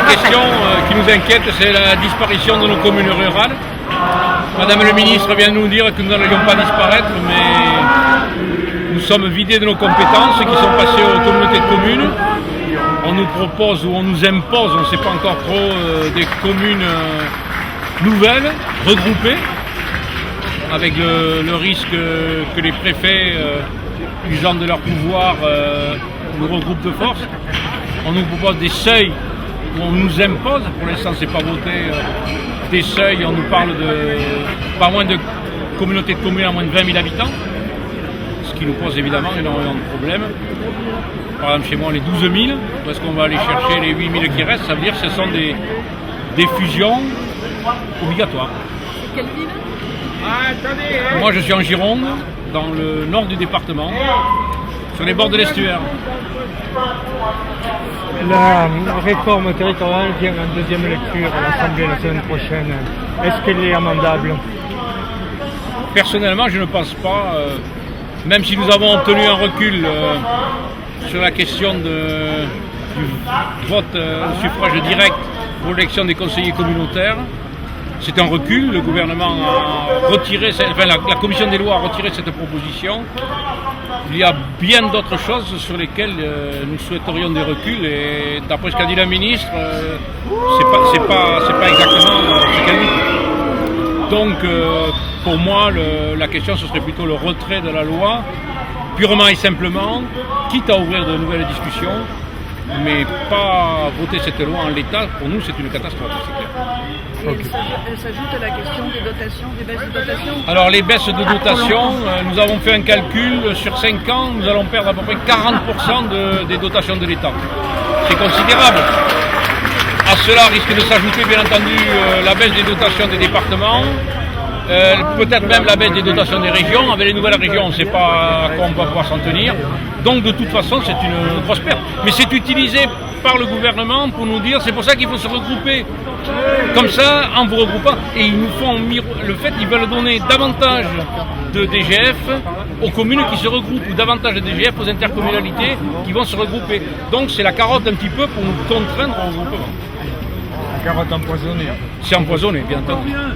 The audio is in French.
question qui nous inquiète, c'est la disparition de nos communes rurales. Madame le ministre vient de nous dire que nous n'allions pas disparaître, mais nous sommes vidés de nos compétences qui sont passées aux communautés de communes. On nous propose ou on nous impose, on ne sait pas encore trop, des communes nouvelles, regroupées, avec le risque que les préfets, usant de leur pouvoir, nous regroupent de force. On nous propose des seuils où on nous impose, pour l'instant c'est pas voté, des seuils, on nous parle de pas moins de communautés de communes à moins de 20 000 habitants, ce qui nous pose évidemment énormément de problèmes. Par exemple chez moi on est 12 000, où est-ce qu'on va aller chercher les 8 000 qui restent? Ça veut dire que ce sont des fusions obligatoires. Quelle ville? Moi je suis en Gironde, dans le nord du département, sur les bords de l'estuaire. La réforme territoriale vient en deuxième lecture à l'Assemblée la semaine prochaine. Est-ce qu'elle est amendable? Personnellement, je ne pense pas, même si nous avons obtenu un recul sur la question du vote au suffrage direct pour l'élection des conseillers communautaires. C'est un recul, le gouvernement a retiré, la commission des lois a retiré cette proposition. Il y a bien d'autres choses sur lesquelles nous souhaiterions des reculs et d'après ce qu'a dit la ministre, c'est pas exactement ce qu'elle dit. Donc pour moi la question ce serait plutôt le retrait de la loi, purement et simplement, quitte à ouvrir de nouvelles discussions, mais pas voter cette loi en l'état, pour nous c'est une catastrophe, c'est clair. Elle s'ajoute à la question des dotations, des baisses de dotations. Alors les baisses de dotations, nous avons fait un calcul, sur 5 ans, nous allons perdre à peu près 40% des dotations de l'État. C'est considérable. À cela risque de s'ajouter bien entendu la baisse des dotations des départements, peut-être même la baisse des dotations des régions. Avec les nouvelles régions, on ne sait pas à quoi on va pouvoir s'en tenir. Donc de toute façon, c'est une grosse perte. Mais c'est utilisé par le gouvernement pour nous dire, c'est pour ça qu'il faut se regrouper. Comme ça, en vous regroupant, et ils nous font le fait qu'ils veulent donner davantage de DGF aux communes qui se regroupent, ou davantage de DGF aux intercommunalités qui vont se regrouper. Donc c'est la carotte un petit peu pour nous contraindre au regroupement. La carotte empoisonnée. C'est empoisonné, bien entendu.